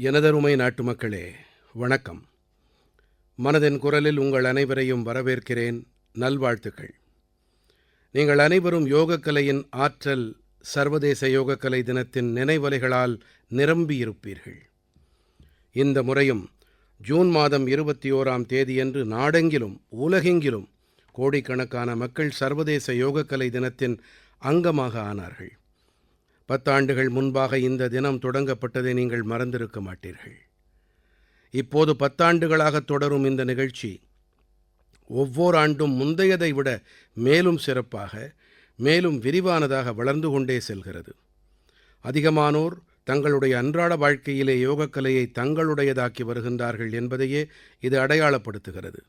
எனதருமை நாட்டுமக்களே, வணக்கம். மனதின் குரலில் உங்கள் அனைவரையும் வரவேற்கிறேன். நல்வாழ்த்துக்கள். நீங்கள் அனைவரும் யோகக்கலையின் ஆற்றல் சர்வதேச யோகக்கலை தினத்தின் நினைவலைகளால் நிரம்பியிருப்பீர்கள். இந்த முறையும் ஜூன் மாதம் 21ஆம் தேதியன்று நாடெங்கிலும் உலகெங்கிலும் கோடிக்கணக்கான மக்கள் சர்வதேச யோகக்கலை தினத்தின் அங்கமாக ஆனார்கள். 10 ஆண்டுகள் முன்பாக இந்த தினம் தொடங்கப்பட்டதை நீங்கள் மறந்திருக்க மாட்டீர்கள். இப்போது 10 ஆண்டுகளாக தொடரும் இந்த நிகழ்ச்சி ஒவ்வொரு ஆண்டும் முந்தையதை விட மேலும் சிறப்பாக, மேலும் விரிவானதாக வளர்ந்து கொண்டே செல்கிறது. அதிகமானோர் தங்களுடைய அன்றாட வாழ்க்கையிலே யோகக்கலையை தங்களுடையதாக்கி வருகின்றார்கள் என்பதையே இது அடையாளப்படுத்துகிறது.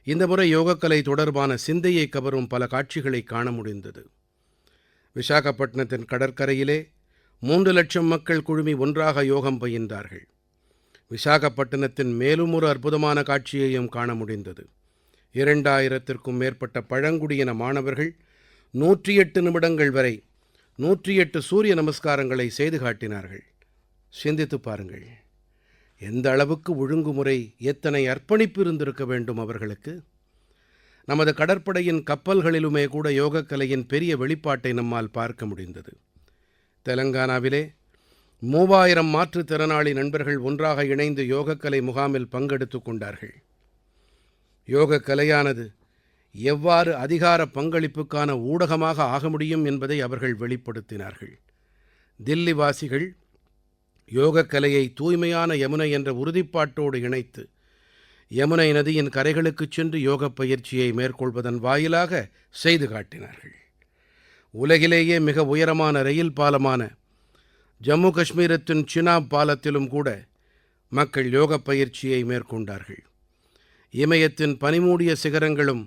இந்த முறை யோகக்கலை தொடர்பான சிந்தையை கவரும் பல காட்சிகளை காண முடிந்தது. விசாகப்பட்டினத்தின் கடற்கரையிலே 3 லட்சம் மக்கள் குழுமி ஒன்றாக யோகம் பயின்றார்கள். விசாகப்பட்டினத்தின் மேலும் ஒரு அற்புதமான காட்சியையும் காண முடிந்தது. 2000த்திற்கும் மேற்பட்ட பழங்குடியின மாணவர்கள் 108 நிமிடங்கள் வரை 108 சூரிய நமஸ்காரங்களை செய்து காட்டினார்கள். சிந்தித்துப் பாருங்கள், எந்த அளவுக்கு ஒழுங்குமுறை, எத்தனை அர்ப்பணிப்பு இருந்திருக்க வேண்டும் அவர்களுக்கு. நமது கடற்படையின் கப்பல்களிலுமே கூட யோகக்கலையின் பெரிய வெளிப்பாட்டை நம்மால் பார்க்க முடிந்தது. தெலங்கானாவிலே 3000 மாற்றுத்திறனாளி நண்பர்கள் ஒன்றாக இணைந்து யோகக்கலை முகாமில் பங்கெடுத்துக் கொண்டார்கள். யோகக்கலையானது எவ்வாறு அதிகார பங்களிப்புக்கான ஊடகமாக ஆக முடியும் என்பதை அவர்கள் வெளிப்படுத்தினார்கள். தில்லி வாசிகள் யோகக்கலையை தூய்மையான யமுனை என்ற உறுதிப்பாட்டோடு இணைத்து யமுனை நதியின் கரைகளுக்குச் சென்று யோகப் பயிற்சியை மேற்கொள்வதன் வாயிலாக செய்து காட்டினார்கள். உலகிலேயே மிக உயரமான ரயில் பாலமான ஜம்மு காஷ்மீரத்தின் சினாப் பாலத்திலும் கூட மக்கள் யோகப் பயிற்சியை மேற்கொண்டார்கள். இமயத்தின் பனிமூடிய சிகரங்களும்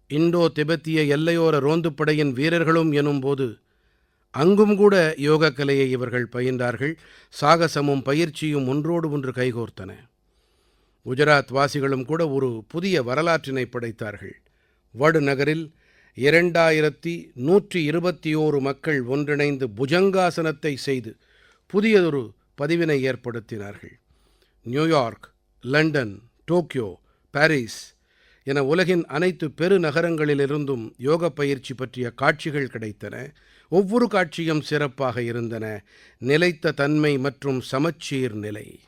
இண்டோ திபெத்திய எல்லையோர ரோந்துப்படையின் வீரர்களும் எனும்போது அங்கும் கூட யோகக்கலையை இவர்கள் பயின்றார்கள். சாகசமும் பயிற்சியும் ஒன்றோடு ஒன்று கைகோர்த்தன. குஜராத் வாசிகளும் கூட ஒரு புதிய வரலாற்றினை படைத்தார்கள். வடு நகரில் 2121 மக்கள் ஒன்றிணைந்து புஜங்காசனத்தை செய்து புதியதொரு பதிவினை ஏற்படுத்தினார்கள். நியூயார்க், லண்டன், டோக்கியோ, பாரிஸ் என உலகின் அனைத்து பெருநகரங்களிலிருந்தும் யோக பயிற்சி பற்றிய காட்சிகள் கிடைத்தன. ஒவ்வொரு காட்சியும் சிறப்பாக இருந்தன. நிலைத்த தன்மை மற்றும் சமச்சீர் நிலை.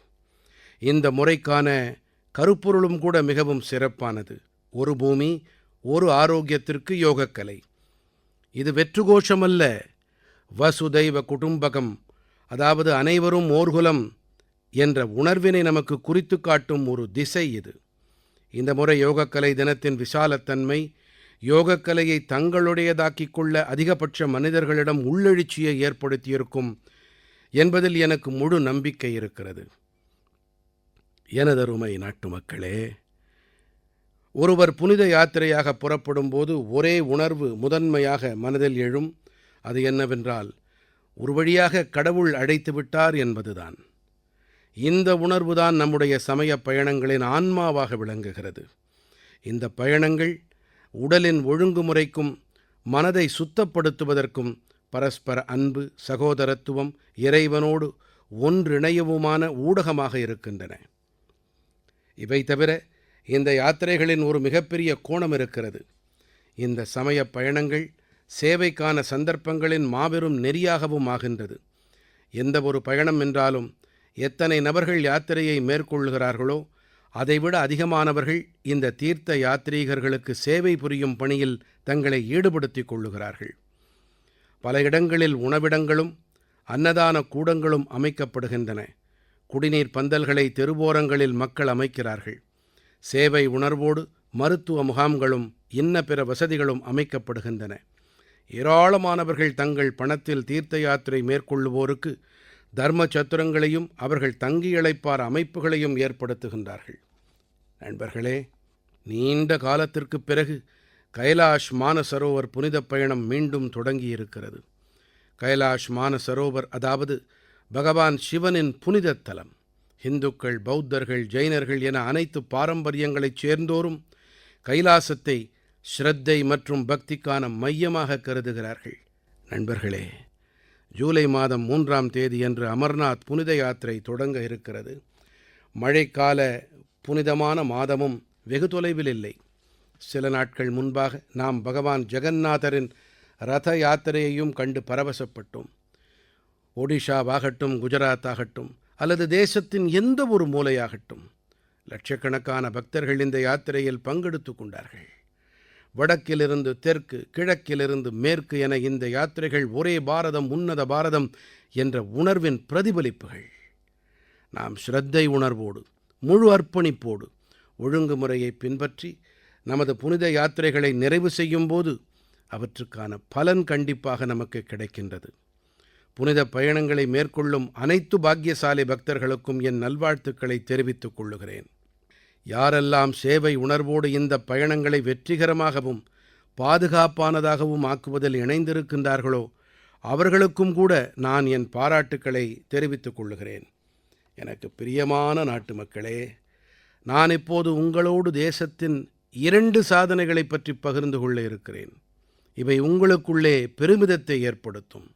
இந்த முறைக்கான கருப்பொருளும் கூட மிகவும் சிறப்பானது. ஒரு பூமி, ஒரு ஆரோக்கியத்திற்கு யோகக்கலை. இது வெற்றுகோஷமல்ல, வசுதைவ குடும்பகம், அதாவது அனைவரும் ஓர்குலம் என்ற உணர்வினை நமக்கு குறித்து காட்டும் ஒரு திசை இது. இந்த முறை யோகக்கலை தினத்தின் விசாலத்தன்மை யோகக்கலையை தங்களுடையதாக்கிக் கொள்ள அதிகபட்ச மனிதர்களிடம் உள்ளெழுச்சியை ஏற்படுத்தியிருக்கும் என்பதில் எனக்கு முழு நம்பிக்கை இருக்கிறது. எனதருமை நாட்டுமக்களே, ஒருவர் புனித யாத்திரையாக புறப்படும் போது ஒரே உணர்வு முதன்மையாக மனதில் எழும். அது என்னவென்றால், ஒரு வழியாக கடவுள் அழைத்து விட்டார் என்பதுதான். இந்த உணர்வுதான் நம்முடைய சமயப் பயணங்களின் ஆன்மாவாக விளங்குகிறது. இந்த பயணங்கள் உடலின் ஒழுங்குமுறைக்கும் மனதை சுத்தப்படுத்துவதற்கும் பரஸ்பர அன்பு, சகோதரத்துவம், இறைவனோடு ஒன்றிணையவுமான ஊடகமாக இருக்கின்றன. இவை தவிர இந்த யாத்திரைகளின் ஒரு மிகப்பெரிய கோணம் இருக்கிறது. இந்த சமயப் பயணங்கள் சேவைக்கான சந்தர்ப்பங்களின் மாபெரும் நெறியாகவும் ஆகின்றது. எந்த ஒரு பயணம் என்றாலும் எத்தனை நபர்கள் யாத்திரையை மேற்கொள்கிறார்களோ அதைவிட அதிகமானவர்கள் இந்த தீர்த்த யாத்ரீகர்களுக்கு சேவை புரியும் பணியில் தங்களை ஈடுபடுத்திக் கொள்ளுகிறார்கள். பல இடங்களில் உணவிடங்களும் அன்னதான கூடங்களும் அமைக்கப்படுகின்றன. குடிநீர் பந்தல்களை தெருவோரங்களில் மக்கள் அமைக்கிறார்கள். சேவை உணர்வோடு மருத்துவ முகாம்களும் இன்ன பிற வசதிகளும் அமைக்கப்படுகின்றன. ஏராளமானவர்கள் தங்கள் பணத்தில் தீர்த்த யாத்திரை மேற்கொள்ளுவோருக்கு தர்ம சத்திரங்களையும் அவர்கள் தங்கியிழைப்பார் அமைப்புகளையும் ஏற்படுத்துகின்றார்கள். நண்பர்களே, நீண்ட காலத்திற்குப் பிறகு கைலாஷ் மானசரோவர் புனிதப் பயணம் மீண்டும் தொடங்கியிருக்கிறது. கைலாஷ் மானசரோவர் அதாவது பகவான் சிவனின் புனிதத் தலம். இந்துக்கள், பௌத்தர்கள், ஜைனர்கள் என அனைத்து பாரம்பரியங்களைச் சேர்ந்தோரும் கைலாசத்தை ஸ்ரத்தை மற்றும் பக்திக்கான மையமாக கருதுகிறார்கள். நண்பர்களே, ஜூலை மாதம் 3ஆம் தேதியன்று அமர்நாத் புனித யாத்திரை தொடங்க இருக்கிறது. மழைக்கால புனிதமான மாதமும் வெகு தொலைவில் இல்லை. சில நாட்கள் முன்பாக நாம் பகவான் ஜெகந்நாதரின் ரத யாத்திரையையும் கண்டு பரவசப்பட்டோம். ஒடிஷாவாகட்டும், குஜராத் ஆகட்டும் அல்லது தேசத்தின் எந்த ஒரு மூலையாகட்டும், லட்சக்கணக்கான பக்தர்கள் இந்த யாத்திரையில் பங்கெடுத்துக் கொண்டார்கள். வடக்கிலிருந்து தெற்கு, கிழக்கிலிருந்து மேற்கு என இந்த யாத்திரைகள் ஒரே பாரதம், உன்னத பாரதம் என்ற உணர்வின் பிரதிபலிப்புகள். நாம் ஸ்ரத்தை உணர்வோடு, முழு அர்ப்பணிப்போடு ஒழுங்குமுறையை பின்பற்றி நமது புனித யாத்திரைகளை நிறைவு செய்யும் போது அவற்றுக்கான பலன் கண்டிப்பாக நமக்கு கிடைக்கின்றது. புனித பயணங்களை மேற்கொள்ளும் அனைத்து பாக்கியசாலி பக்தர்களுக்கும் என் நல்வாழ்த்துக்களை தெரிவித்துக் கொள்ளுகிறேன். யாரெல்லாம் சேவை உணர்வோடு இந்த பயணங்களை வெற்றிகரமாகவும் பாதுகாப்பானதாகவும் ஆக்குவதில் இணைந்திருக்கின்றார்களோ அவர்களுக்கும் கூட நான் என் பாராட்டுக்களை தெரிவித்துக் கொள்ளுகிறேன். எனக்கு பிரியமான நாட்டு மக்களே, நான் இப்போது உங்களோடு தேசத்தின் 2 சாதனைகளைப் பற்றி பகிர்ந்து கொள்ள இருக்கிறேன். இவை உங்களுக்குள்ளே பெருமிதத்தை ஏற்படுத்தும்.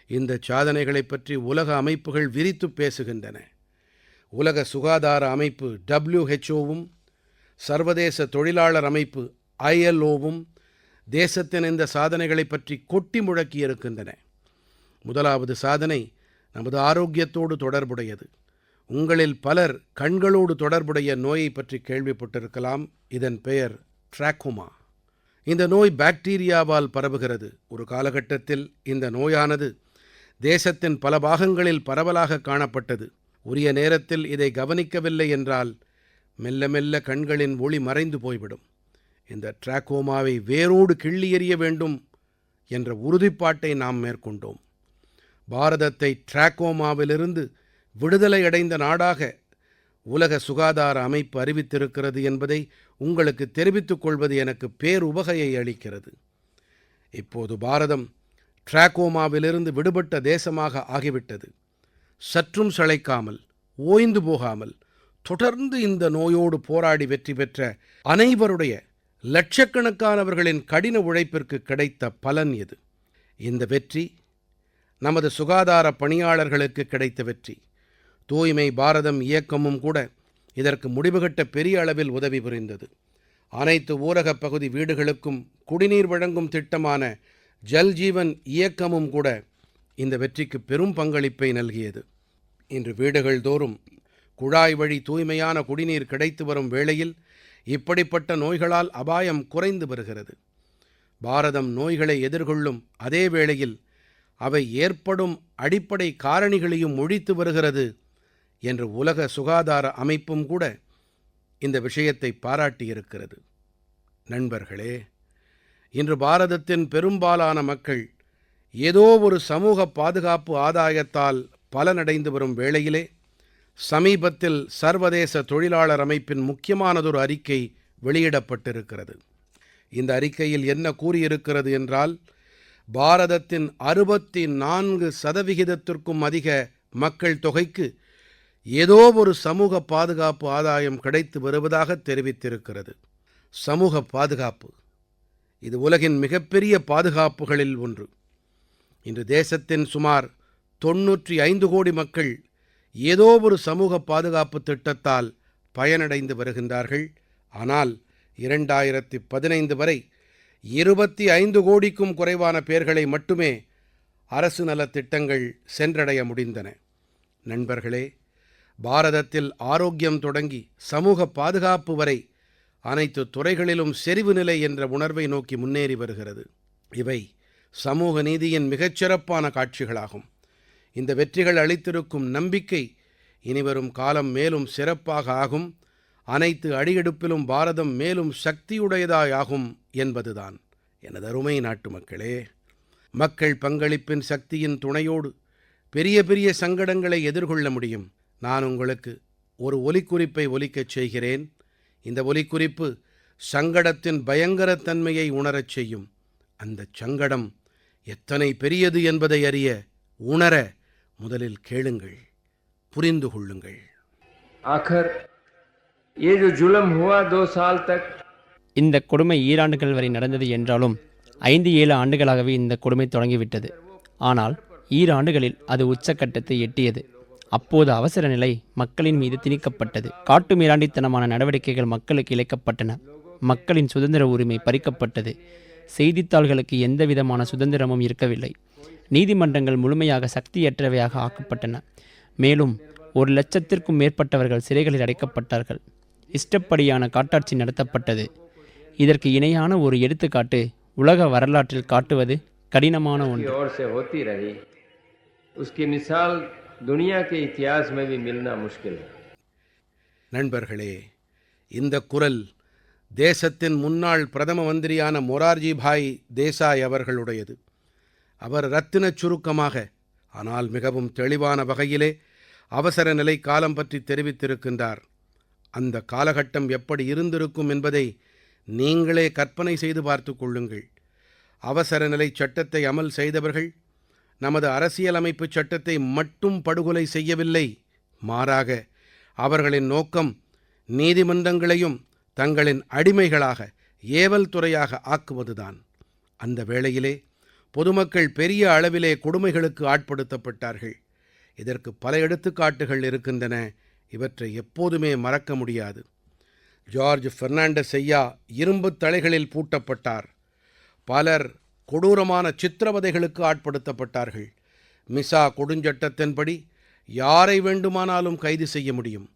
இந்த சாதனைகளைப் பற்றி உலக அமைப்புகள் விரித்து பேசுகின்றன. உலக சுகாதார அமைப்பு WHOவும், சர்வதேச தொழிலாளர் அமைப்பு ILOவும் தேசத்தின் இந்த சாதனைகளைப் பற்றி கொட்டி முழக்கியிருக்கின்றன. முதலாவது சாதனை நமது ஆரோக்கியத்தோடு தொடர்புடையது. உங்களில் பலர் கண்களோடு தொடர்புடைய நோயை பற்றி கேள்விப்பட்டிருக்கலாம். இதன் பெயர் ட்ராக்கோமா. இந்த நோய் பாக்டீரியாவால் பரவுகிறது. ஒரு காலகட்டத்தில் இந்த நோயானது தேசத்தின் பல பாகங்களில் பரவலாக காணப்பட்டது. உரிய நேரத்தில் இதை கவனிக்கவில்லை என்றால் மெல்ல மெல்ல கண்களின் ஒளி மறைந்து போய்விடும். இந்த ட்ராக்கோமாவை வேரோடு கிள்ளி எறிய வேண்டும் என்ற உறுதிப்பாட்டை நாம் மேற்கொண்டோம். பாரதத்தை ட்ராக்கோமாவிலிருந்து விடுதலை அடைந்த நாடாக உலக சுகாதார அமைப்பு அறிவித்திருக்கிறது என்பதை உங்களுக்கு தெரிவித்துக் கொள்வது எனக்கு பேருவகையை அளிக்கிறது. இப்போது பாரதம் ட்ராக்கோமாவிலிருந்து விடுபட்ட தேசமாக ஆகிவிட்டது. சற்றும் சளைக்காமல், ஓய்ந்து போகாமல் தொடர்ந்து இந்த நோயோடு போராடி வெற்றி பெற்ற அனைவருடைய லட்சக்கணக்கானவர்களின் கடின உழைப்பிற்கு கிடைத்த பலன் இது. இந்த வெற்றி நமது சுகாதார பணியாளர்களுக்கு கிடைத்த வெற்றி. தூய்மை பாரதம் இயக்கமும் கூட இதற்கு முடிவுகட்ட பெரிய அளவில் உதவி புரிந்தது. அனைத்து ஊரகப் பகுதி வீடுகளுக்கும் குடிநீர் வழங்கும் திட்டமான ஜல் ஜீவன் இயக்கமும் கூட இந்த வெற்றிக்கு பெரும் பங்களிப்பை நல்கியது. இன்று வீடுகள் தோறும் குழாய் வழி தூய்மையான குடிநீர் கிடைத்து வரும் வேளையில் இப்படிப்பட்ட நோய்களால் அபாயம் குறைந்து வருகிறது. பாரதம் நோய்களை எதிர்கொள்ளும் அதே வேளையில் அவை ஏற்படும் அடிப்படை காரணிகளையும் ஒழித்து வருகிறது என்று உலக சுகாதார அமைப்பும் கூட இந்த விஷயத்தை பாராட்டியிருக்கிறது. நண்பர்களே, இன்று பாரதத்தின் பெரும்பாலான மக்கள் ஏதோ ஒரு சமூக பாதுகாப்பு ஆதாயத்தால் பலனடைந்து வரும் வேளையிலே சமீபத்தில் சர்வதேச தொழிலாளர் அமைப்பின் முக்கியமானதொரு அறிக்கை வெளியிடப்பட்டிருக்கிறது. இந்த அறிக்கையில் என்ன கூறியிருக்கிறது என்றால், பாரதத்தின் 64% அதிக மக்கள் தொகைக்கு ஏதோ ஒரு சமூக பாதுகாப்பு ஆதாயம் கிடைத்து வருவதாக தெரிவித்திருக்கிறது. சமூக பாதுகாப்பு இது உலகின் மிகப்பெரிய பாதுகாப்புகளில் ஒன்று. இன்று தேசத்தின் சுமார் 95 கோடி மக்கள் ஏதோ ஒரு சமூக பாதுகாப்பு திட்டத்தால் பயனடைந்து வருகின்றார்கள். ஆனால் 2015 வரை 25 கோடிக்கும் குறைவான பேர்களை மட்டுமே அரசு நலத் திட்டங்கள் சென்றடைய முடிந்தன. நண்பர்களே, பாரதத்தில் ஆரோக்கியம் தொடங்கி சமூக பாதுகாப்பு வரை அனைத்து துறைகளிலும் செறிவு நிலை என்ற உணர்வை நோக்கி முன்னேறி வருகிறது. இவை சமூக நீதியின் மிகச்சிறப்பான காட்சிகளாகும். இந்த வெற்றிகள் அளித்திருக்கும் நம்பிக்கை இனிவரும் காலம் மேலும் சிறப்பாக ஆகும். அனைத்து அடியெடுப்பிலும் பாரதம் மேலும் சக்தியுடையதாயாகும் என்பதுதான். எனது அருமை நாட்டு மக்களே, மக்கள் பங்களிப்பின் சக்தியின் துணையோடு பெரிய பெரிய சங்கடங்களை எதிர்கொள்ள முடியும். நான் உங்களுக்கு ஒரு ஒலிக்குறிப்பை ஒலிக்கச் செய்கிறேன். இந்த ஒலிக்குறிப்பு சங்கடத்தின் பயங்கரத்தன்மையை உணரச் செய்யும். அந்த சங்கடம் எத்தனை பெரியது என்பதை அறிய, உணர முதலில் கேளுங்கள், புரிந்து கொள்ளுங்கள். ஆखिर ये जो जुल्म हुआ 2 साल तक, இந்த கொடுமை ஈராண்டுகள் வரை நடந்தது என்றாலும் 5-7 ஆண்டுகளாகவே இந்த கொடுமை தொடங்கிவிட்டது. ஆனால் ஈராண்டுகளில் அது உச்சக்கட்டத்தை எட்டியது. அப்போது அவசர நிலை மக்களின் மீது திணிக்கப்பட்டது. காட்டுமிராண்டித்தனமான நடவடிக்கைகள் மக்களுக்கு இழைக்கப்பட்டன. மக்களின் சுதந்திர உரிமை பறிக்கப்பட்டது. செய்தித்தாள்களுக்கு எந்தவிதமான சுதந்திரமும் இருக்கவில்லை. நீதிமன்றங்கள் முழுமையாக சக்தியற்றவையாக ஆக்கப்பட்டன. மேலும் 1,00,000க்கும் மேற்பட்டவர்கள் சிறைகளில் அடைக்கப்பட்டார்கள். இஷ்டப்படியான காட்டாட்சி நடத்தப்பட்டது. இதற்கு இணையான ஒரு எடுத்துக்காட்டு உலக வரலாற்றில் காட்டுவது கடினமான ஒன்று. और से होती रही, उसकी मिसाल दुनिया के इतिहास में भी मिलना मुश्किल है. நண்பர்களே, இந்த குரல் தேசத்தின் முன்னாள் பிரதம மந்திரியான மொரார்ஜி பாய் தேசாய் அவர்களுடையது. அவர் ரத்தினச் சுருக்கமாக ஆனால் மிகவும் தெளிவான வகையிலே அவசர நிலை காலம் பற்றி தெரிவித்திருக்கின்றார். அந்த காலகட்டம் எப்படி இருந்திருக்கும் என்பதை நீங்களே கற்பனை செய்து பார்த்து கொள்ளுங்கள். அவசர நிலை சட்டத்தை அமல் செய்தவர்கள் நமது அரசியலமைப்பு சட்டத்தை மட்டும் படுகொலை செய்யவில்லை. மாறாக அவர்களின் நோக்கம் நீதிமன்றங்களையும் தங்களின் அடிமைகளாக ஏவல் துறையாக ஆக்குவதுதான். அந்த வேளையிலே பொதுமக்கள் பெரிய அளவிலே கொடுமைகளுக்கு ஆட்படுத்தப்பட்டார்கள். இதற்கு பல எடுத்துக்காட்டுகள் இருக்கின்றன. இவற்றை எப்போதுமே மறக்க முடியாது. ஜார்ஜ் பெர்னாண்டஸ் ஐயா இரும்புத் தலைகளில் பூட்டப்பட்டார். பலர் கொடூரமான சித்திரவதைகளுக்கு ஆட்படுத்தப்பட்டார்கள். மிசா கொடுஞ்சட்டத்தின்படி யாரை வேண்டுமானாலும் கைது செய்ய முடியும்.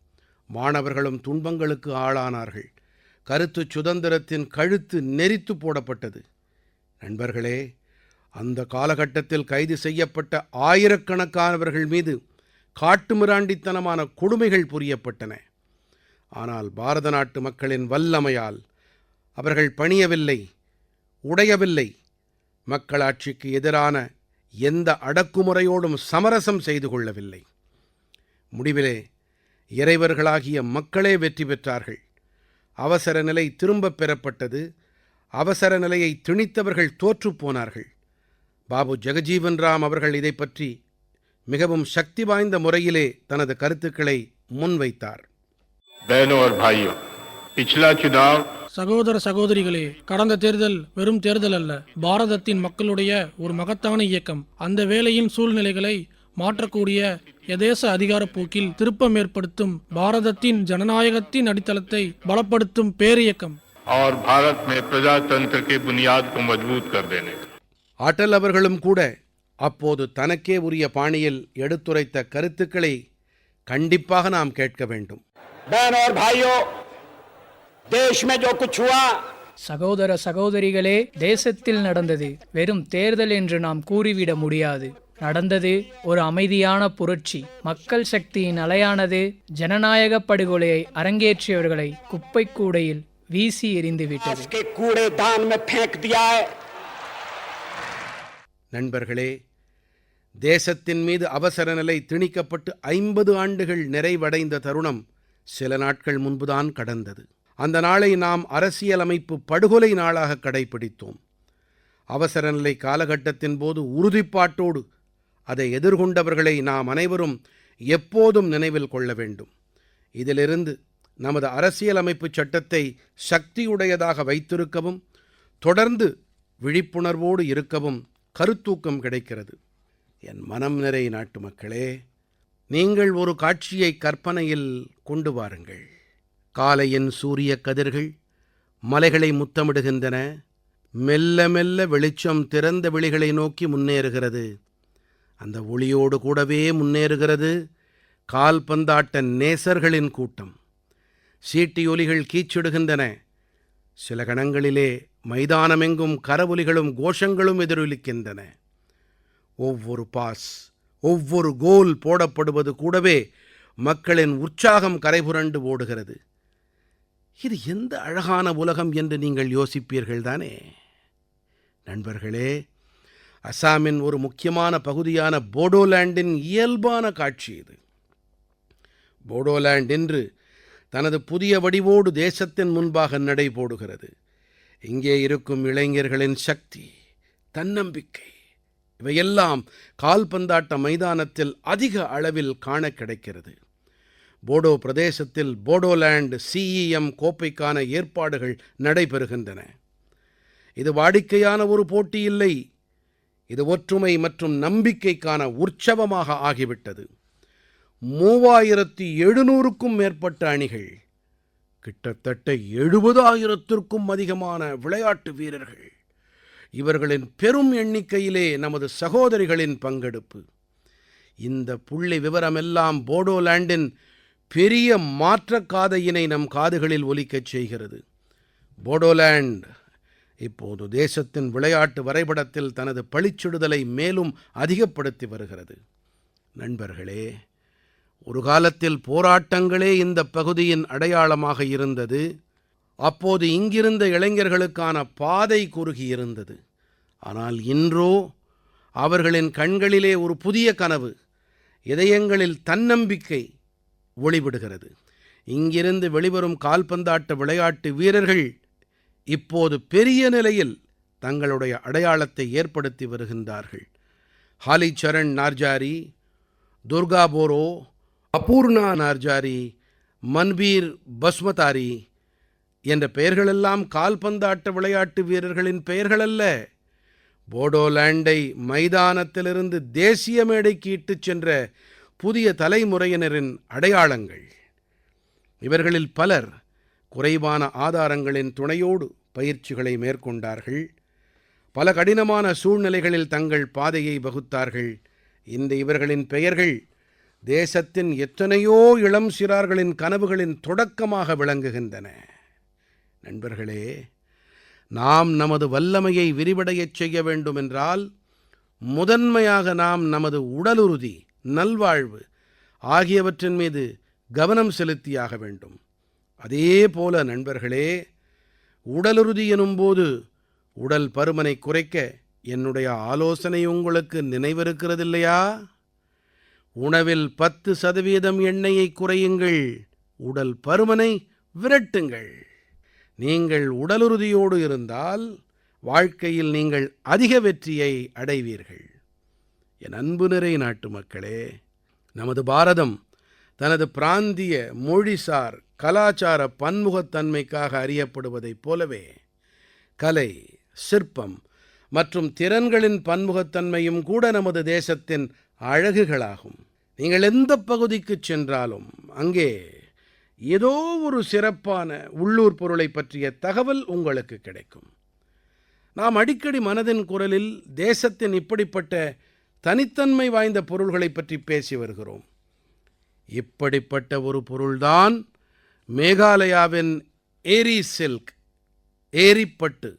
மாணவர்களும் துன்பங்களுக்கு ஆளானார்கள். கருத்து சுதந்திரத்தின் கழுத்து நெரித்து போடப்பட்டது. நண்பர்களே, அந்த காலகட்டத்தில் கைது செய்யப்பட்ட ஆயிரக்கணக்கானவர்கள் மீது காட்டுமிராண்டித்தனமான கொடுமைகள் புரியப்பட்டன. ஆனால் பாரத நாட்டு மக்களின் வல்லமையால் அவர்கள் பணியவில்லை, உடையவில்லை. மக்களாட்சிக்கு எதிரான எந்த அடக்குமுறையோடும் சமரசம் செய்து கொள்ளவில்லை. முடிவிலே இறைவர்களாகிய மக்களே வெற்றி பெற்றார்கள். அவசர நிலை திரும்பப் பெறப்பட்டது. அவசர நிலையை திணித்தவர்கள் தோற்றுப்போனார்கள். பாபு ஜெகஜீவன் ராம் அவர்கள் இதை பற்றி மிகவும் சக்தி வாய்ந்த முறையிலே தனது கருத்துக்களை முன்வைத்தார். சகோதர சகோதரிகளே, கடந்த தேர்தல் வெறும் தேர்தல் அல்ல, பாரதத்தின் மக்களுடைய ஒரு மகத்தான இயக்கம். அந்த வேளையின் சூழ்நிலைகளை மாற்றக்கூடிய எதேச அதிகார போக்கில் திருப்பம் ஏற்படுத்தும் பாரதத்தின் ஜனநாயகத்தின் அடித்தளத்தை பலப்படுத்தும் பேரியக்கம். அடல் அவர்களும் கூட அப்போது தனக்கே உரிய பாணியில் எடுத்துரைத்த கருத்துக்களை கண்டிப்பாக நாம் கேட்க வேண்டும். சகோதர சகோதரிகளே, தேசத்தில் நடந்தது வெறும் தேர்தல் என்று நாம் கூறிவிட முடியாது. நடந்தது ஒரு அமைதியான புரட்சி. மக்கள் சக்தியின் அலையானது ஜனநாயக படுகொலையை அரங்கேற்றியவர்களை குப்பை கூடையில் வீசி எறிந்துவிட்டது. நண்பர்களே, தேசத்தின் மீது அவசர நிலை திணிக்கப்பட்டு 50 ஆண்டுகள் நிறைவடைந்த தருணம் சில நாட்கள் முன்புதான் கடந்தது. அந்த நாளை நாம் அரசியலமைப்பு படுகொலை நாளாக கடைப்பிடித்தோம். அவசர நிலை காலகட்டத்தின் போது உறுதிப்பாட்டோடு அதை எதிர்கொண்டவர்களை நாம் அனைவரும் எப்போதும் நினைவில் கொள்ள வேண்டும். இதிலிருந்து நமது அரசியலமைப்பு சட்டத்தை சக்தியுடையதாக வைத்திருக்கவும் தொடர்ந்து விழிப்புணர்வோடு இருக்கவும் கருத்தூக்கம் கிடைக்கிறது. என் மனம் நிறை நாட்டுமக்களே, நீங்கள் ஒரு காட்சியை கற்பனையில் கொண்டு வாருங்கள். காலையின் சூரிய கதிர்கள் மலைகளை முத்தமிடுகின்றன. மெல்ல மெல்ல வெளிச்சம் திறந்த விழிகளை நோக்கி முன்னேறுகிறது. அந்த ஒளியோடு கூடவே முன்னேறுகிறது கால்பந்தாட்ட நேசர்களின் கூட்டம். சீட்டியொலிகள் கீச்சிடுகின்றன. சில கணங்களிலே மைதானமெங்கும் கரவொலிகளும் கோஷங்களும் எதிரொலிக்கின்றன. ஒவ்வொரு பாஸ், ஒவ்வொரு கோல் போடப்படுவது கூடவே மக்களின் உற்சாகம் கரைபுரண்டு ஓடுகிறது. இது எந்த அழகான உலகம் என்று நீங்கள் யோசிப்பீர்கள் தானே? நண்பர்களே, அசாமின் ஒரு முக்கியமான பகுதியான போடோலேண்டின் இயல்பான காட்சி இது. போடோலேண்ட் இன்று தனது புதிய வடிவோடு தேசத்தின் முன்பாக நடை போடுகிறது. இங்கே இருக்கும் இளைஞர்களின் சக்தி, தன்னம்பிக்கை இவையெல்லாம் கால்பந்தாட்ட மைதானத்தில் அதிக அளவில் காண கிடைக்கிறது. போடோ பிரதேசத்தில் போடோலேண்ட் CEM கோப்பைக்கான ஏற்பாடுகள் நடைபெறுகின்றன. இது வாடிக்கையான ஒரு போட்டி இல்லை. இது ஒற்றுமை மற்றும் நம்பிக்கைக்கான உற்சவமாக ஆகிவிட்டது. 3700க்கும் மேற்பட்ட அணிகள், கிட்டத்தட்ட 70,000த்திற்கும் அதிகமான விளையாட்டு வீரர்கள், இவர்களின் பெரும் எண்ணிக்கையிலே நமது சகோதரிகளின் பங்கெடுப்பு. இந்த புள்ளி விவரமெல்லாம் போடோலாண்டின் பெரிய மாற்றக் காதையினை நம் காதுகளில் ஒலிக்கச் செய்கிறது. போடோலாண்ட் இப்போது தேசத்தின் விளையாட்டு வரைபடத்தில் தனது பளிச்சிடுதலை மேலும் அதிகப்படுத்தி வருகிறது. நண்பர்களே, ஒரு காலத்தில் போராட்டங்களே இந்த பகுதியின் அடையாளமாக இருந்தது. அப்போது இங்கிருந்த இளைஞர்களுக்கான பாதை குறுகியிருந்தது. ஆனால் இன்றோ அவர்களின் கண்களிலே ஒரு புதிய கனவு, இதயங்களில் தன்னம்பிக்கை ஒளிவிடுகிறது. இங்கிருந்து வெளிவரும் கால்பந்தாட்ட விளையாட்டு வீரர்கள் இப்போது பெரிய நிலையில் தங்களுடைய அடையாளத்தை ஏற்படுத்தி வருகின்றார்கள். ஹாலிச்சரண் நார்ஜாரி, துர்கா போரோ, அபூர்ணா நார்ஜாரி, மன்வீர் பஸ்மதாரி என்ற பெயர்களெல்லாம் கால்பந்தாட்ட விளையாட்டு வீரர்களின் பெயர்கள் அல்ல. போடோலாண்டை மைதானத்திலிருந்து தேசிய மேடைக்கு இட்டுச் சென்ற புதிய தலைமுறையினரின் அடையாளங்கள். இவர்களில் பலர் குறைவான ஆதாரங்களின் துணையோடு பயிற்சிகளை மேற்கொண்டார்கள். பல கடினமான சூழ்நிலைகளில் தங்கள் பாதையை வகுத்தார்கள். இன்று இவர்களின் பெயர்கள் தேசத்தின் எத்தனையோ இளம் சிறார்களின் கனவுகளின் தொடக்கமாக விளங்குகின்றன. நண்பர்களே, நாம் நமது வல்லமையை விரிவடையச் செய்ய வேண்டுமென்றால் முதன்மையாக நாம் நமது உடலுறுதி, நல்வாழ்வு ஆகியவற்றின் மீது கவனம் செலுத்தியாக வேண்டும். அதே போல நண்பர்களே, உடலுறுதி எனும்போது உடல் பருமனை குறைக்க என்னுடைய ஆலோசனை உங்களுக்கு நினைவிருக்கிறதில்லையா? உணவில் 10% எண்ணெயை குறையுங்கள், உடல் பருமனை விரட்டுங்கள். நீங்கள் உடலுறுதியோடு இருந்தால் வாழ்க்கையில் நீங்கள் அதிக வெற்றியை அடைவீர்கள். என் அன்பு நிறை நாட்டுமக்களே, நமது பாரதம் தனது பிராந்திய, மொழிசார், கலாச்சார பன்முகத்தன்மைக்காக அறியப்படுவதைப் போலவே கலை, சிற்பம் மற்றும் திறன்களின் பன்முகத்தன்மையும் கூட நமது தேசத்தின் அழகுகளாகும். நீங்கள் எந்த பகுதிக்குச் சென்றாலும் அங்கே ஏதோ ஒரு சிறப்பான உள்ளூர் பொருளை பற்றிய தகவல் உங்களுக்கு கிடைக்கும். நாம் அடிக்கடி மனதின் குரலில் தேசத்தின் இப்படிப்பட்ட தனித்தன்மை வாய்ந்த பொருள்களை பற்றி பேசி வருகிறோம். இப்படிப்பட்ட ஒரு பொருள்தான் மேகாலயாவின் ஏரி சில்க், ஏரிப்பட்டு.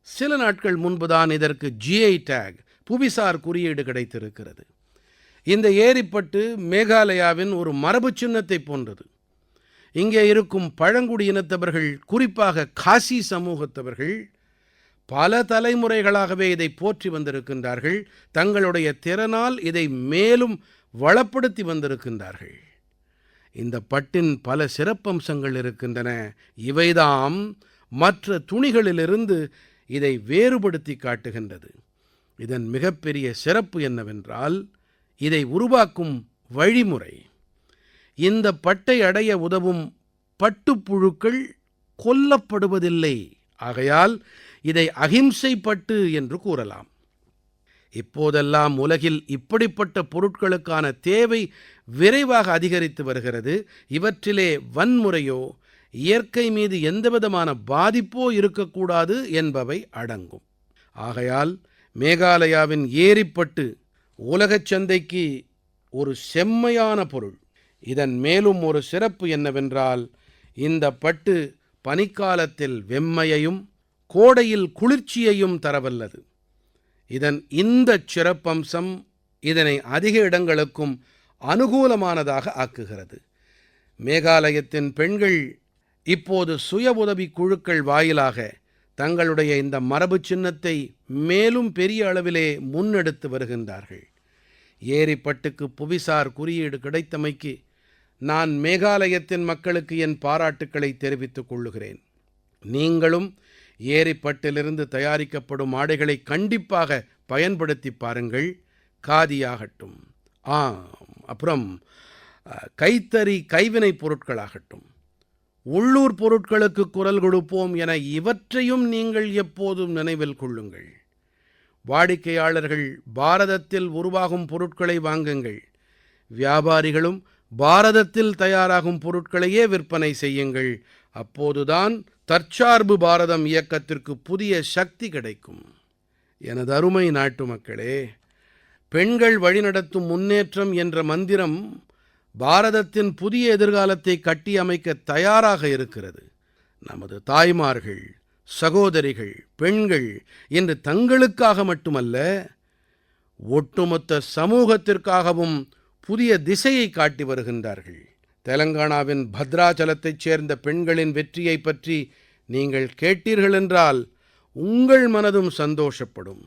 சில நாட்கள் முன்புதான் இதற்கு GI டேக், புவிசார் குறியீடு கிடைத்திருக்கிறது. இந்த ஏரிப்பட்டு மேகாலயாவின் ஒரு மரபு சின்னத்தை போன்றது. இங்கே இருக்கும் பழங்குடியினத்தவர்கள், குறிப்பாக காசி சமூகத்தவர்கள் பல தலைமுறைகளாகவே இதை போற்றி வந்திருக்கின்றார்கள். தங்களுடைய திறனால் இதை மேலும் வளப்படுத்தி வந்திருக்கின்றார்கள். இந்த பட்டின் பல சிறப்பம்சங்கள் இருக்கின்றன. இவைதாம் மற்ற துணிகளிலிருந்து இதை வேறுபடுத்தி காட்டுகின்றது. இதன் மிகப்பெரிய சிறப்பு என்னவென்றால் இதை உருவாக்கும் வழிமுறை. இந்த பட்டை அடைய உதவும் பட்டுப்புழுக்கள் கொல்லப்படுவதில்லை. ஆகையால் இதை அகிம்சை பட்டு என்று கூறலாம். இப்போதெல்லாம் உலகில் இப்படிப்பட்ட பொருட்களுக்கான தேவை விரைவாக அதிகரித்து வருகிறது. இவற்றிலே வன்முறையோ இயற்கை மீது எந்தவிதமான பாதிப்போ இருக்கக்கூடாது என்பவை அடங்கும். ஆகையால் மேகாலயாவின் ஏரிப்பட்டு உலகச் சந்தைக்கு ஒரு செம்மையான பொருள். இதன் மேலும் ஒரு சிறப்பு என்னவென்றால் இந்த பட்டு பனிக்காலத்தில் வெம்மையையும் கோடையில் குளிர்ச்சியையும் தரவல்லது. இதன் இந்த சிறப்பம்சம் இதனை அதிக இடங்களுக்கும் அனுகூலமானதாக ஆக்குகிறது. மேகாலயத்தின் பெண்கள் இப்போது சுய உதவிக் குழுக்கள் வாயிலாக தங்களுடைய இந்த மரபு சின்னத்தை மேலும் பெரிய அளவிலே முன்னெடுத்து வருகின்றார்கள். ஏரிப்பட்டுக்கு புவிசார் குறியீடு கிடைத்தமைக்கு நான் மேகாலயத்தின் மக்களுக்கு என் பாராட்டுக்களை தெரிவித்துக் கொள்ளுகிறேன். நீங்களும் ஏரிப்பட்டிலிருந்து தயாரிக்கப்படும் ஆடைகளை கண்டிப்பாக பயன்படுத்தி பாருங்கள். காதியாகட்டும், அப்புறம் கைத்தறி கைவினைப் பொருட்களாகட்டும், உள்ளூர் பொருட்களுக்கு குரல் கொடுப்போம் என இவற்றையும் நீங்கள் எப்போதும் நினைவில் கொள்ளுங்கள். வாடிக்கையாளர்கள் பாரதத்தில் உருவாகும் பொருட்களை வாங்குங்கள், வியாபாரிகளும் பாரதத்தில் தயாராகும் பொருட்களையே விற்பனை செய்யுங்கள். அப்போதுதான் தற்சார்பு பாரதம் இயக்கத்திற்கு புதிய சக்தி கிடைக்கும். எனது அருமை நாட்டுமக்களே, பெண்கள் வழிநடத்தும் முன்னேற்றம் என்ற மந்திரம் பாரதத்தின் புதிய எதிர்காலத்தை கட்டியமைக்க தயாராக இருக்கிறது. நமது தாய்மார்கள், சகோதரிகள், பெண்கள் இன்று தங்களுக்காக மட்டுமல்ல, ஒட்டுமொத்த சமூகத்திற்காகவும் புதிய திசையை காட்டி வருகின்றார்கள். தெலங்கானாவின் பத்ராச்சலத்தைச் சேர்ந்த பெண்களின் வெற்றியை பற்றி நீங்கள் கேட்டீர்கள் என்றால் உங்கள் மனதும் சந்தோஷப்படும்.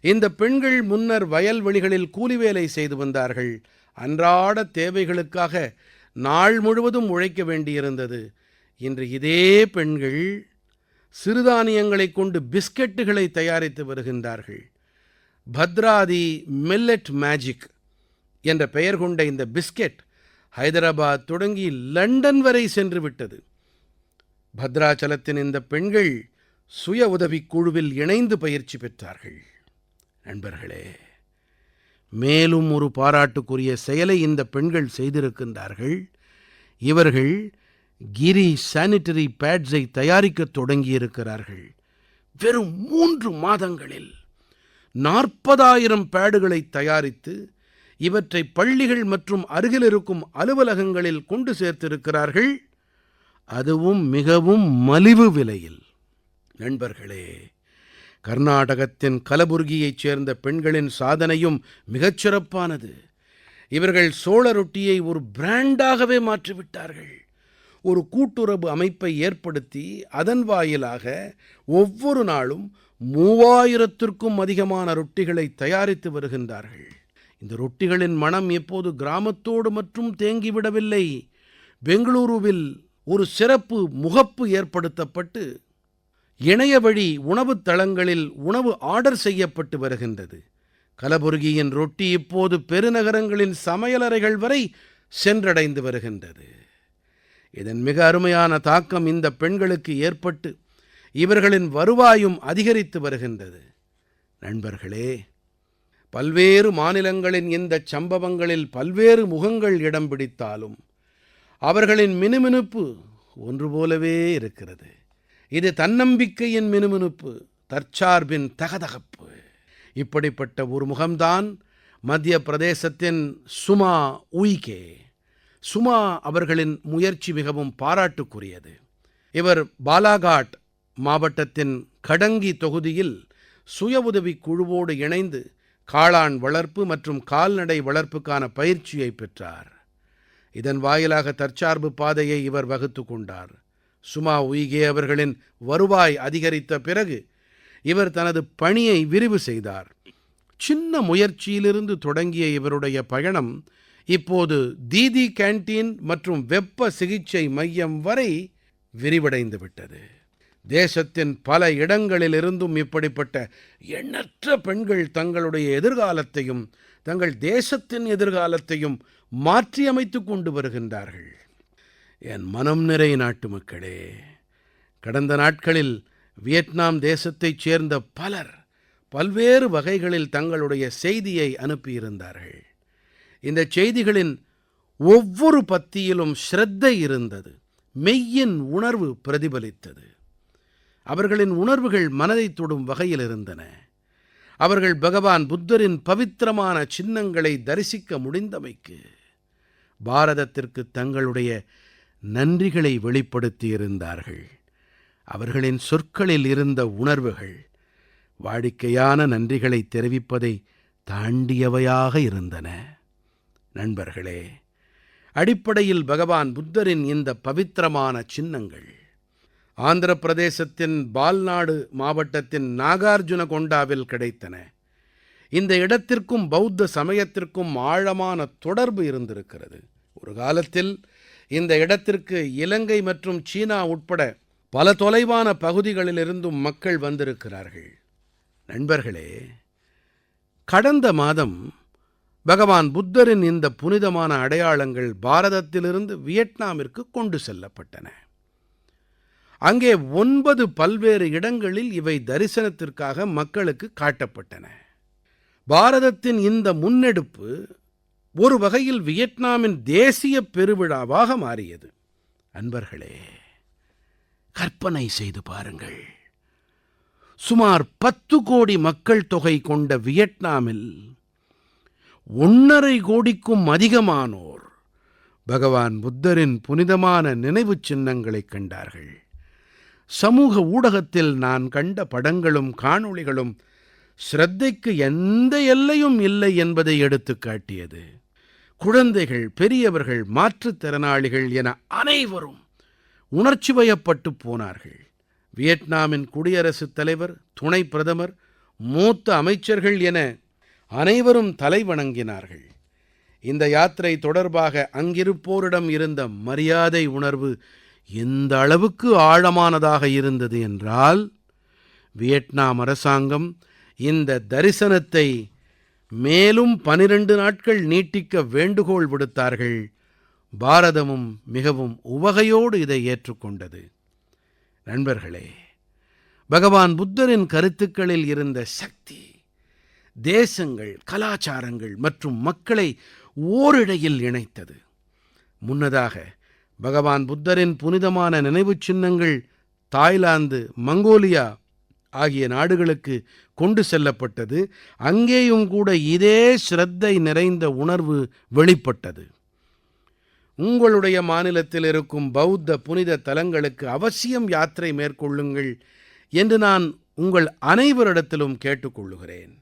இந்த பெண்கள் முன்னர் வயல்வெளிகளில் கூலி வேலை செய்து வந்தார்கள். அன்றாட தேவைகளுக்காக நாள் முழுவதும் உழைக்க வேண்டியிருந்தது. இன்று இதே பெண்கள் சிறுதானியங்களைக் கொண்டு பிஸ்கெட்டுகளை தயாரித்து வருகின்றார்கள். பத்ராதி மில்லட் மேஜிக் என்ற பெயர் கொண்ட இந்த பிஸ்கெட் ஹைதராபாத் தொடங்கி லண்டன் வரை சென்று விட்டது. பத்ராச்சலத்தின் இந்த பெண்கள் சுய உதவிக் குழுவில் இணைந்து பயிற்சி பெற்றார்கள். நண்பர்களே, மேலும் ஒரு பாராட்டுக்குரிய செயலை இந்த பெண்கள் செய்திருக்கின்றார்கள். இவர்கள் கிரி சானிட்டரி பேட்ஸை தயாரிக்கத் தொடங்கியிருக்கிறார்கள். வெறும் 3 மாதங்களில் 40,000 பேடுகளை தயாரித்து இவற்றை பள்ளிகள் மற்றும் அருகில் இருக்கும் அலுவலகங்களில் கொண்டு சேர்த்திருக்கிறார்கள். அதுவும் மிகவும் மலிவு விலையில். நண்பர்களே, கர்நாடகத்தின் கலபுர்கியைச் சேர்ந்த பெண்களின் சாதனையும் மிகச் சிறப்பானது. இவர்கள் சோள ரொட்டியை ஒரு பிராண்டாகவே மாற்றிவிட்டார்கள். ஒரு கூட்டுறவு அமைப்பை ஏற்படுத்தி அதன் வாயிலாக ஒவ்வொரு நாளும் 3000த்திற்கும் அதிகமான ரொட்டிகளை தயாரித்து வருகின்றார்கள். இந்த ரொட்டிகளின் மனம் எப்போது கிராமத்தோடு மட்டும் தேங்கிவிடவில்லை. பெங்களூருவில் ஒரு சிறப்பு முகப்பு ஏற்படுத்தப்பட்டு இணையவழி உணவுத் தளங்களில் உணவு ஆர்டர் செய்யப்பட்டு வருகின்றது. கலபுர்கியின் ரொட்டி இப்போது பெருநகரங்களின் சமையலறைகள் வரை சென்றடைந்து வருகின்றது. இதன் மிக அருமையான தாக்கம் இந்த பெண்களுக்கு ஏற்பட்டு இவர்களின் வருவாயும் அதிகரித்து வருகின்றது. நண்பர்களே, பல்வேறு மாநிலங்களின் இந்த சம்பவங்களில் பல்வேறு முகங்கள் இடம் பிடித்தாலும் அவர்களின் மினுமினுப்பு ஒன்று போலவே இருக்கிறது. இது தன்னம்பிக்கையின் மினுமினுப்பு, தற்சார்பின் தகதகப்பு. இப்படிப்பட்ட ஒரு முகம்தான் மத்திய பிரதேசத்தின் சுமா உய்கே. சுமா அவர்களின் முயற்சி மிகவும் பாராட்டுக்குரியது. இவர் பாலாகாட் மாவட்டத்தின் கடங்கி தொகுதியில் சுய உதவிக் குழுவோடு இணைந்து காளான் வளர்ப்பு மற்றும் கால்நடை வளர்ப்புக்கான பயிற்சியை பெற்றார். இதன் வாயிலாக தற்சார்பு பாதையை இவர் வகுத்து கொண்டார். சுமா உய்கே அவர்களின் வருவாய் அதிகரித்த பிறகு இவர் தனது பணியை விரிவு செய்தார். சின்ன முயற்சியிலிருந்து தொடங்கிய இவருடைய பயணம் இப்போது தீதி கேண்டீன் மற்றும் வெப்ப சிகிச்சை மையம் வரை விரிவடைந்து விட்டது. தேசத்தின் பல இடங்களிலிருந்தும் இப்படிப்பட்ட எண்ணற்ற பெண்கள் தங்களுடைய எதிர்காலத்தையும் தங்கள் தேசத்தின் எதிர்காலத்தையும் மாற்றியமைத்துக் கொண்டு வருகின்றார்கள். என் மனம் நிறை நாட்டுமக்களே, கடந்த நாட்களில் வியட்நாம் தேசத்தைச் சேர்ந்த பலர் பல்வேறு வகைகளில் தங்களுடைய செய்தியை அனுப்பியிருந்தார்கள். இந்த செய்திகளின் ஒவ்வொரு பத்தியிலும் ஸ்ரத்தை இருந்தது, மெய்யின் உணர்வு பிரதிபலித்தது. அவர்களின் உணர்வுகள் மனதை தொடும் வகையில் இருந்தன. அவர்கள் பகவான் புத்தரின் பவித்திரமான சின்னங்களை தரிசிக்க முடிந்தமைக்கு பாரதத்திற்கு தங்களுடைய நன்றிகளை வெளிப்படுத்தியிருந்தார்கள். அவர்களின் சொற்களில் இருந்த உணர்வுகள் வாடிக்கையான நன்றிகளை தெரிவிப்பதை தாண்டியவையாக இருந்தன. நண்பர்களே, அடிப்படையில் பகவான் புத்தரின் இந்த பவித்திரமான சின்னங்கள் ஆந்திர பிரதேசத்தின் பால்நாடு மாவட்டத்தின் நாகார்ஜுனகொண்டாவில் கிடைத்தன. இந்த இடத்திற்கும் பௌத்த சமயத்திற்கும் ஆழமான தொடர்பு இருந்திருக்கிறது. ஒரு காலத்தில் இந்த இடத்திற்கு இலங்கை மற்றும் சீனா உட்பட பல தொலைவான பகுதிகளிலிருந்தும் மக்கள் வந்திருக்கிறார்கள். நண்பர்களே, கடந்த மாதம் பகவான் புத்தரின் இந்த புனிதமான அடையாளங்கள் பாரதத்திலிருந்து வியட்நாமிற்கு கொண்டு செல்லப்பட்டன. அங்கே 9 பல்வேறு இடங்களில் இவை தரிசனத்திற்காக மக்களுக்கு காட்டப்பட்டன. பாரதத்தின் இந்த முன்னெடுப்பு ஒரு வகையில் வியட்நாமின் தேசிய பெருவிழாவாக மாறியது. அன்பர்களே, கற்பனை செய்து பாருங்கள். சுமார் 10 கோடி மக்கள் தொகை கொண்ட வியட்நாமில் 1.5 கோடிக்கும் அதிகமானோர் பகவான் புத்தரின் புனிதமான நினைவுச் சின்னங்களைக் கண்டார்கள். சமூக ஊடகத்தில் நான் கண்ட படங்களும் காணொளிகளும் ஸ்ரத்தைக்கு எந்த எல்லையும் இல்லை என்பதை எடுத்துக் காட்டியது. குழந்தைகள், பெரியவர்கள், மாற்றுத்திறனாளிகள் என அனைவரும் உணர்ச்சி வயப்பட்டு போனார்கள். வியட்நாமின் குடியரசுத் தலைவர், துணை பிரதமர், மூத்த அமைச்சர்கள் என அனைவரும் தலைவணங்கினார்கள். இந்த யாத்திரை தொடர்பாக அங்கிருப்போரிடம் இருந்த மரியாதை உணர்வு எந்த அளவுக்கு ஆழமானதாக இருந்தது என்றால், வியட்நாம் அரசாங்கம் இந்த தரிசனத்தை மேலும் 12 நாட்கள் நீட்டிக்க வேண்டுகோள் விடுத்தார்கள். பாரதமும் மிகவும் உவகையோடு இதை ஏற்றுக்கொண்டது. நண்பர்களே, பகவான் புத்தரின் கருத்துக்களில் இருந்த சக்தி தேசங்கள், கலாச்சாரங்கள் மற்றும் மக்களை ஓரிழையில் இணைத்தது. முன்னதாக பகவான் புத்தரின் புனிதமான நினைவுச் சின்னங்கள் தாய்லாந்து, மங்கோலியா ஆகிய நாடுகளுக்கு கொண்டு செல்லப்பட்டது. அங்கேயும் கூட இதே ஸ்ரத்தை நிறைந்த உணர்வு வெளிப்பட்டது. உங்களுடைய மாநிலத்தில் இருக்கும் பௌத்த புனித தலங்களுக்கு அவசியம் யாத்திரை மேற்கொள்ளுங்கள் என்று நான் உங்கள் அனைவரிடத்திலும் கேட்டுக்கொள்ளுகிறேன்.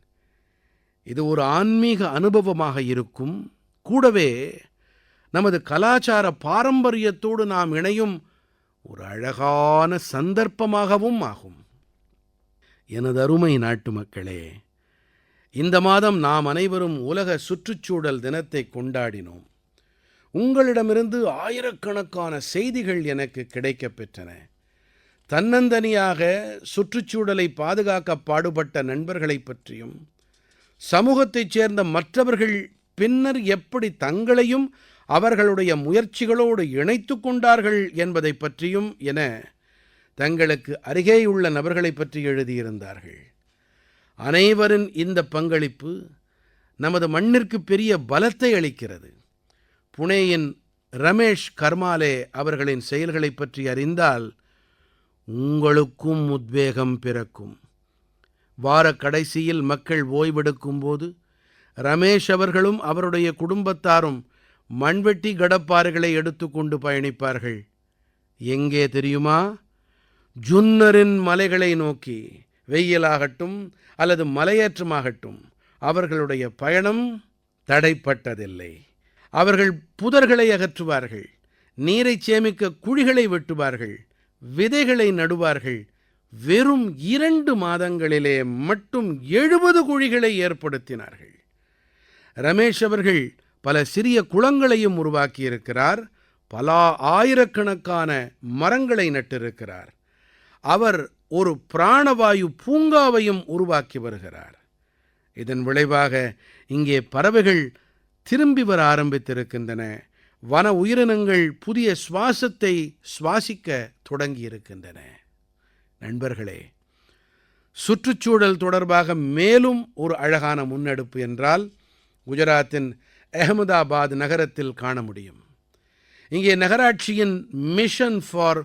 இது ஒரு ஆன்மீக அனுபவமாக இருக்கும். கூடவே நமது கலாச்சார பாரம்பரியத்தோடு நாம் இணையும் ஒரு அழகான சந்தர்ப்பமாகவும் ஆகும். எனது அருமை நாட்டுமக்களே, இந்த மாதம் நாம் அனைவரும் உலக சுற்றுச்சூழல் தினத்தை கொண்டாடினோம். உங்களிடமிருந்து ஆயிரக்கணக்கான செய்திகள் எனக்கு கிடைக்கப் பெற்றன. தன்னந்தனியாக சுற்றுச்சூழலை பாதுகாக்க பாடுபட்ட நண்பர்களைப் பற்றியும், சமூகத்தைச் சேர்ந்த மற்றவர்கள் பின்னர் எப்படி தங்களையும் அவர்களுடைய முயற்சிகளோடு இணைத்துக் கொண்டார்கள் என்பதைப் பற்றியும் என தங்களுக்கு அருகேயுள்ள நபர்களைப் பற்றி எழுதியிருந்தார்கள். அனைவரின் இந்த பங்களிப்பு நமது மண்ணிற்கு பெரிய பலத்தை அளிக்கிறது. புனேயின் ரமேஷ் கர்மாலே அவர்களின் செயல்களைப் பற்றி அறிந்தால் உங்களுக்கும் உத்வேகம் பிறக்கும். வார கடைசியில் மக்கள் ஓய்வெடுக்கும் போது ரமேஷ் அவர்களும் அவருடைய குடும்பத்தாரும் மண்வெட்டி கடப்பாறைகளை எடுத்துக்கொண்டு பயணிப்பார்கள். எங்கே தெரியுமா? ஜுன்னரின் மலைகளை நோக்கி. வெயிலாகட்டும் அல்லது மலையேற்றமாகட்டும், அவர்களுடைய பயணம் தடைப்பட்டதில்லை. அவர்கள் புதர்களை அகற்றுவார்கள், நீரை சேமிக்க குழிகளை வெட்டுவார்கள், விதைகளை நடுவார்கள். வெறும் 2 மாதங்களிலே மட்டும் 70 குழிகளை ஏற்படுத்தினார்கள். ரமேஷ் அவர்கள் பல சிறிய குளங்களையும் உருவாக்கியிருக்கிறார். பல ஆயிரக்கணக்கான மரங்களை நட்டிருக்கிறார். அவர் ஒரு பிராணவாயு பூங்காவையும் உருவாக்கி வருகிறார். இதன் விளைவாக இங்கே பறவைகள் திரும்பி வர ஆரம்பித்திருக்கின்றன. வன உயிரினங்கள் புதிய சுவாசத்தை சுவாசிக்க தொடங்கியிருக்கின்றன. நண்பர்களே, சுற்றுச்சூழல் தொடர்பாக மேலும் ஒரு அழகான முன்னெடுப்பு என்றால் குஜராத்தின் அஹமதாபாத் நகரத்தில் காண முடியும். இங்கே நகராட்சியின் mission for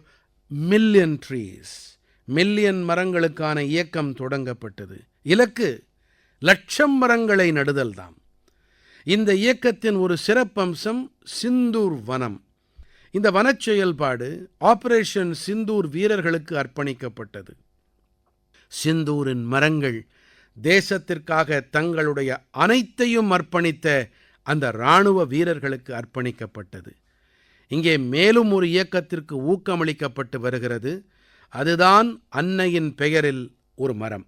million trees, million மரங்களுக்கான இயக்கம் தொடங்கப்பட்டது. இலக்கு 1,00,000 மரங்களை நடுதல்தாம். இந்த இயக்கத்தின் ஒரு சிறப்பம்சம் சிந்தூர் வனம். இந்த வனச் செயல்பாடு ஆபரேஷன் சிந்தூர் வீரர்களுக்கு அர்ப்பணிக்கப்பட்டது. சிந்தூரின் மரங்கள் தேசத்திற்காக தங்களுடைய அனைத்தையும் அர்ப்பணித்த அந்த இராணுவ வீரர்களுக்கு அர்ப்பணிக்கப்பட்டது. இங்கே மேலும் ஒரு இயக்கத்திற்கு ஊக்கமளிக்கப்பட்டு வருகிறது. அதுதான் அன்னையின் பெயரில் ஒரு மரம்.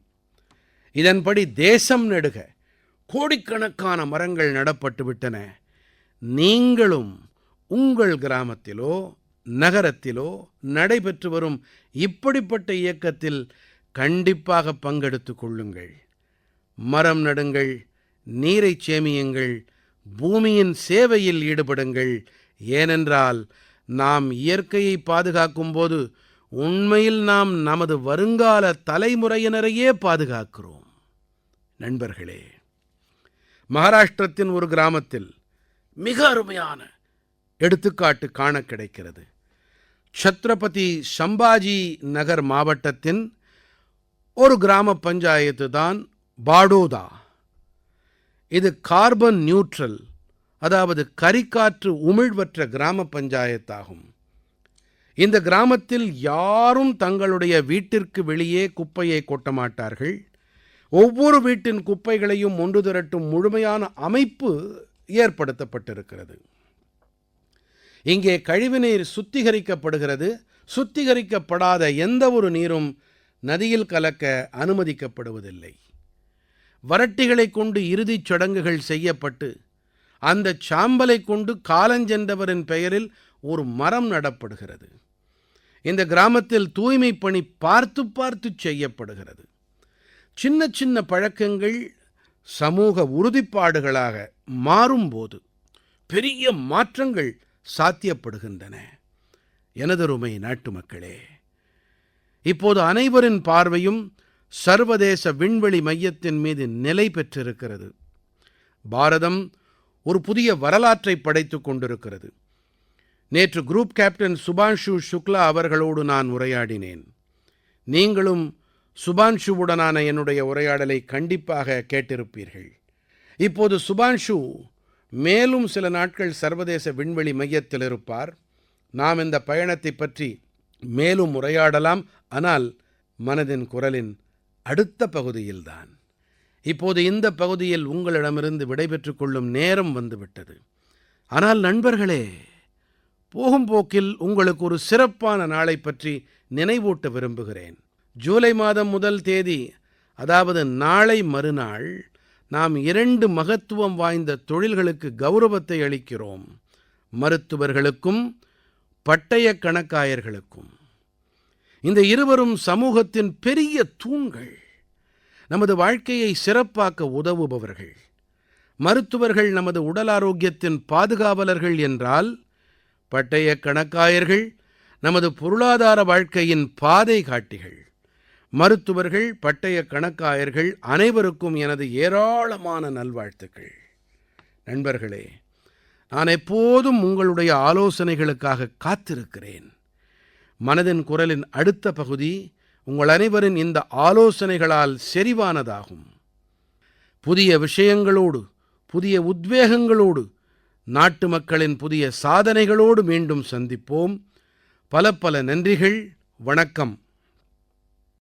இதன்படி தேசம் நெடுக கோடிக்கணக்கான மரங்கள் நடப்பட்டு விட்டன. நீங்களும் உங்கள் கிராமத்திலோ நகரத்திலோ நடைபெற்று வரும் இப்படிப்பட்ட இயக்கத்தில் கண்டிப்பாக பங்கெடுத்துக் கொள்ளுங்கள். மரம் நடுங்கள், நீரை சேமியுங்கள், பூமியின் சேவையில் ஈடுபடுங்கள். ஏனென்றால் நாம் இயற்கையை பாதுகாக்கும் போது உண்மையில் நாம் நமது வருங்கால தலைமுறையினரையே பாதுகாக்கிறோம். நண்பர்களே, மகாராஷ்டிரத்தின் ஒரு கிராமத்தில் மிக அருமையான எடுத்துக்காட்டு காண கிடைக்கிறது. சத்ரபதி சம்பாஜி நகர் மாவட்டத்தின் ஒரு கிராம பஞ்சாயத்து தான் பாடோதா. இது கார்பன் நியூட்ரல், அதாவது கரிக்காற்று உமிழ்வற்ற கிராம பஞ்சாயத்தாகும். இந்த கிராமத்தில் யாரும் தங்களுடைய வீட்டிற்கு வெளியே குப்பையை கொட்ட மாட்டார்கள். ஒவ்வொரு வீட்டின் குப்பைகளையும் ஒன்று திரட்டும் முழுமையான அமைப்பு ஏற்படுத்தப்பட்டிருக்கிறது. இங்கே கழிவுநீர் சுத்திகரிக்கப்படுகிறது. சுத்திகரிக்கப்படாத எந்த ஒரு நீரும் நதியில் கலக்க அனுமதிக்கப்படுவதில்லை. வறட்டிகளை கொண்டு இறுதிச் சடங்குகள் செய்யப்பட்டு அந்த சாம்பலை கொண்டு காலஞ்சென்றவரின் பெயரில் ஒரு மரம் நடப்படுகிறது. இந்த கிராமத்தில் தூய்மை பணி பார்த்து பார்த்து செய்யப்படுகிறது. சின்ன சின்ன பழக்கங்கள் சமூக உறுதிப்பாடுகளாக மாறும்போது பெரிய மாற்றங்கள் சாத்தியப்படுகின்றன. எனதருமை நாட்டுமக்களே, இப்போது அனைவரின் பார்வையும் சர்வதேச விண்வெளி மையத்தின் மீது நிலை பெற்றிருக்கிறது. பாரதம் ஒரு புதிய வரலாற்றை படைத்துக் கொண்டிருக்கிறது. நேற்று குரூப் கேப்டன் சுபான்ஷு சுக்லா அவர்களோடு நான் உரையாடினேன். நீங்களும் சுபான்ஷுவுடனான என்னுடைய உரையாடலை கண்டிப்பாக கேட்டிருப்பீர்கள். இப்போது சுபான்ஷு மேலும் சில நாட்கள் சர்வதேச விண்வெளி மையத்தில் இருப்பார். நாம் இந்த பயணத்தை பற்றி மேலும் உரையாடலாம், ஆனால் மனதின் குரலின் அடுத்த பகுதியில்தான். இப்போது இந்த பகுதியில் உங்களிடமிருந்து விடைபெற்றுக் கொள்ளும் நேரம் வந்துவிட்டது. ஆனால் நண்பர்களே, போகும் போக்கில் உங்களுக்கு ஒரு சிறப்பான நாளை பற்றி நினைவூட்ட விரும்புகிறேன். ஜூலை மாதம் 1 தேதி, அதாவது நாளை மறுநாள், நாம் 2 மகத்துவம் வாய்ந்த தொழில்களுக்கு கௌரவத்தை அளிக்கிறோம். மருத்துவர்களுக்கும் பட்டயக் கணக்காயர்களுக்கும். இந்த இருவரும் சமூகத்தின் பெரிய தூண்கள். நமது வாழ்க்கையை சிறப்பாக்க உதவுபவர்கள். மருத்துவர்கள் நமது உடல் ஆரோக்கியத்தின் பாதுகாவலர்கள் என்றால், பட்டயக் கணக்காயர்கள் நமது பொருளாதார வாழ்க்கையின் பாதை காட்டிகள். மருத்துவர்கள், பட்டயக் கணக்காயர்கள் அனைவருக்கும் எனது ஏராளமான நல்வாழ்த்துக்கள். நண்பர்களே, நான் எப்போதும் உங்களுடைய ஆலோசனைகளுக்காக காத்திருக்கிறேன். மனதின் குரலின் அடுத்த பகுதி உங்கள் அனைவரின் இந்த ஆலோசனைகளால் செறிவானதாகும். புதிய விஷயங்களோடு, புதிய உத்வேகங்களோடு, நாட்டு மக்களின் புதிய சாதனைகளோடு மீண்டும் சந்திப்போம். பல பல நன்றிகள். வணக்கம்.